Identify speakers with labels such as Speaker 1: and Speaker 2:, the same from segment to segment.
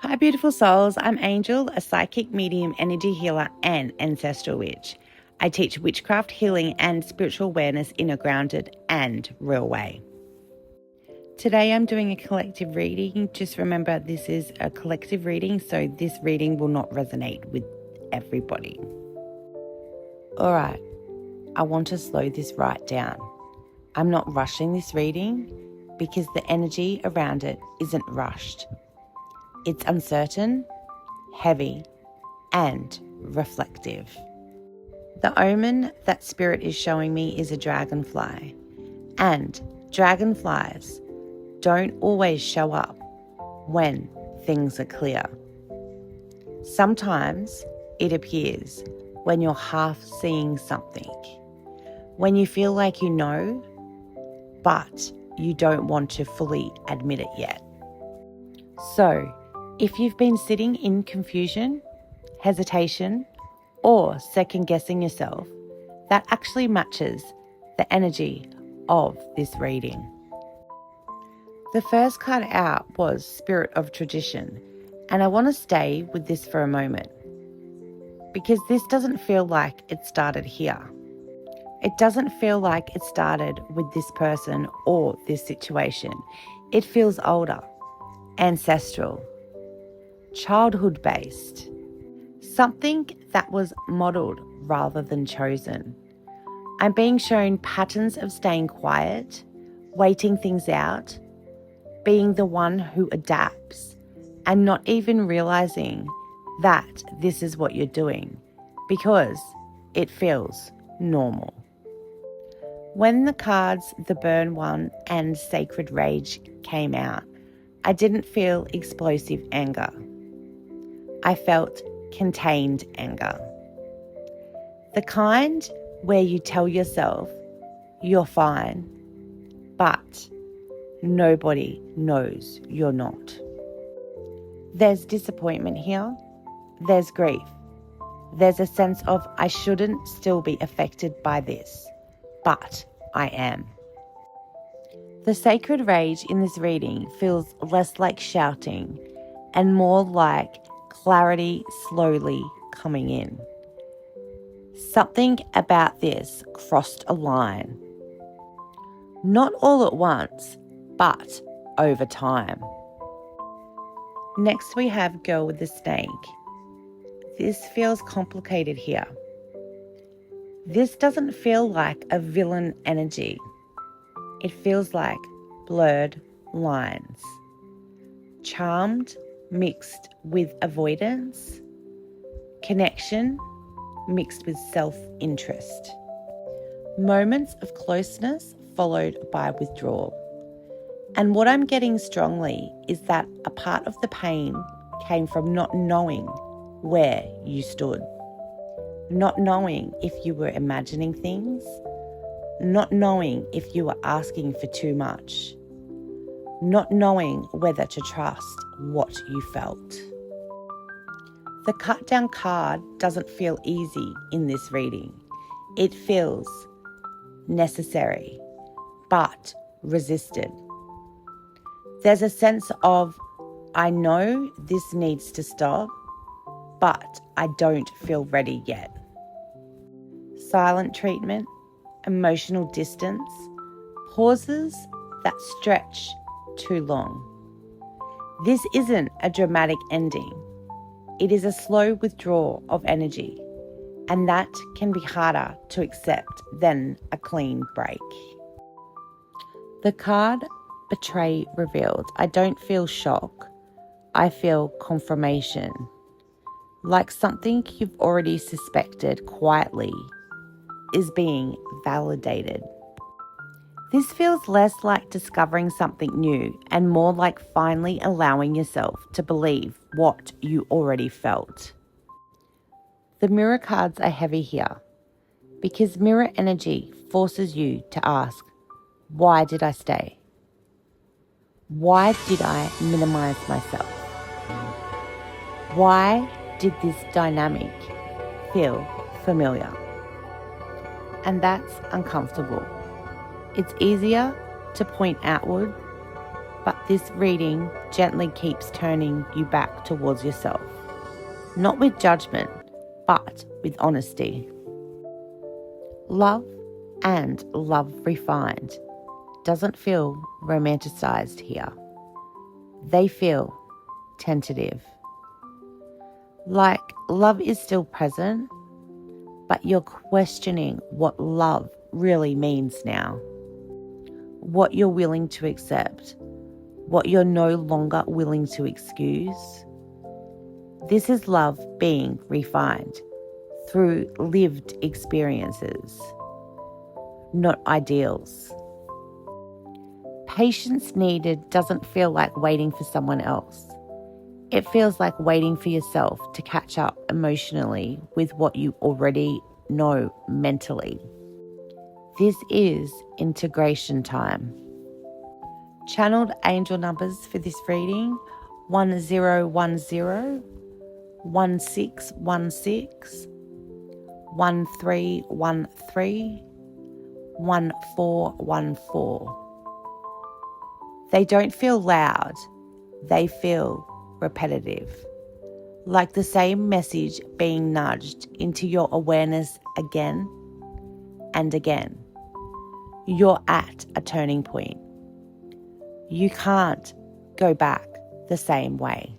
Speaker 1: Hi beautiful souls, I'm Angel, a psychic medium, energy healer and ancestral witch. I teach witchcraft, healing and spiritual awareness in a grounded and real way. Today I'm doing a collective reading. Just remember this is a collective reading, so this reading will not resonate with everybody. Alright, I want to slow this right down. I'm not rushing this reading because the energy around it isn't rushed. It's uncertain, heavy, and reflective. The omen that spirit is showing me is a dragonfly, and dragonflies don't always show up when things are clear. Sometimes it appears when you're half seeing something, when you feel like you know, but you don't want to fully admit it yet. So, if you've been sitting in confusion, hesitation, or second-guessing yourself, that actually matches the energy of this reading. The first card out was Spirit of Tradition, and I want to stay with this for a moment because this doesn't feel like it started here. It doesn't feel like it started with this person or this situation. It feels older, ancestral, childhood-based, something that was modelled rather than chosen. I'm being shown patterns of staying quiet, waiting things out, being the one who adapts, and not even realising that this is what you're doing because it feels normal. When the cards The Burn One and Sacred Rage came out, I didn't feel explosive anger. I felt contained anger. The kind where you tell yourself you're fine, but nobody knows you're not. There's disappointment here. There's grief. There's a sense of I shouldn't still be affected by this, but I am. The sacred rage in this reading feels less like shouting and more like clarity slowly coming in. Something about this crossed a line. Not all at once, but over time. Next we have Girl with the Snake. This feels complicated here. This doesn't feel like a villain energy. It feels like blurred lines. Charmed mixed with avoidance. Connection mixed with self-interest. Moments of closeness followed by withdrawal. And what I'm getting strongly is that a part of the pain came from not knowing where you stood. Not knowing if you were imagining things. Not knowing if you were asking for too much. Not knowing whether to trust what you felt. The cut down card doesn't feel easy in this reading. It feels necessary, but resisted. There's a sense of, I know this needs to stop, but I don't feel ready yet. Silent treatment, emotional distance, pauses that stretch too long. This isn't a dramatic ending. It is a slow withdrawal of energy, and that can be harder to accept than a clean break. The card Betray revealed. I don't feel shock. I feel confirmation. Like something you've already suspected quietly is being validated. This feels less like discovering something new and more like finally allowing yourself to believe what you already felt. The mirror cards are heavy here because mirror energy forces you to ask, why did I stay? Why did I minimize myself? Why did this dynamic feel familiar? And that's uncomfortable. It's easier to point outward, But this reading gently keeps turning you back towards yourself. Not with judgment, but with honesty. Love and love refined doesn't feel romanticized here. They feel tentative. Like love is still present, but you're questioning what love really means now. What you're willing to accept, what you're no longer willing to excuse. This is love being refined through lived experiences, not ideals. Patience needed doesn't feel like waiting for someone else. It feels like waiting for yourself to catch up emotionally with what you already know mentally. This is integration time. Channeled angel numbers for this reading: 1010, 1616, 1313, 1414. They don't feel loud, they feel repetitive, like the same message being nudged into your awareness again and again. You're at a turning point. You can't go back the same way.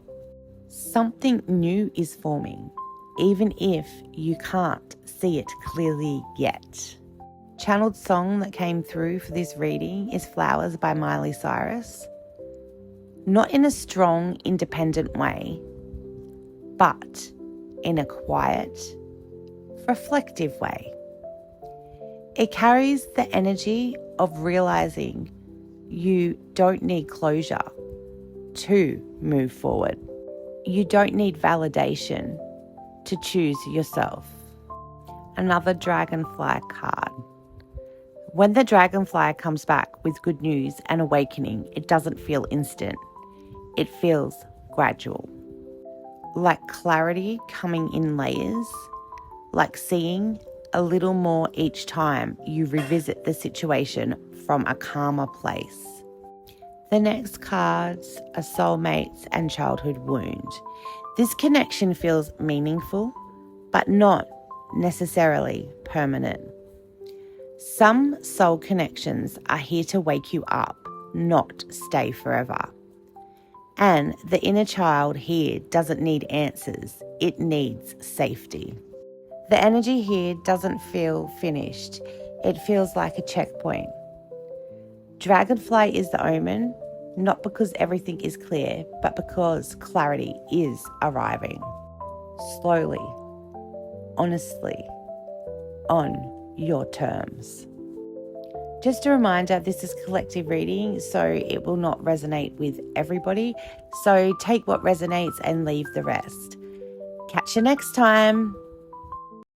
Speaker 1: Something new is forming, even if you can't see it clearly yet. Channeled song that came through for this reading is Flowers by Miley Cyrus. Not in a strong, independent way, but in a quiet, reflective way. It carries the energy of realizing you don't need closure to move forward. You don't need validation to choose yourself. Another Dragonfly card. When the Dragonfly comes back with good news and awakening, it doesn't feel instant. It feels gradual. Like clarity coming in layers, like seeing a little more each time you revisit the situation from a calmer place. The next cards are soulmates and childhood wound. This connection feels meaningful, but not necessarily permanent. Some soul connections are here to wake you up, not stay forever. And the inner child here doesn't need answers, it needs safety. The energy here doesn't feel finished, it feels like a checkpoint. Dragonfly is the omen, not because everything is clear, but because clarity is arriving. Slowly, honestly, on your terms. Just a reminder, this is collective reading, so it will not resonate with everybody. So take what resonates and leave the rest. Catch you next time.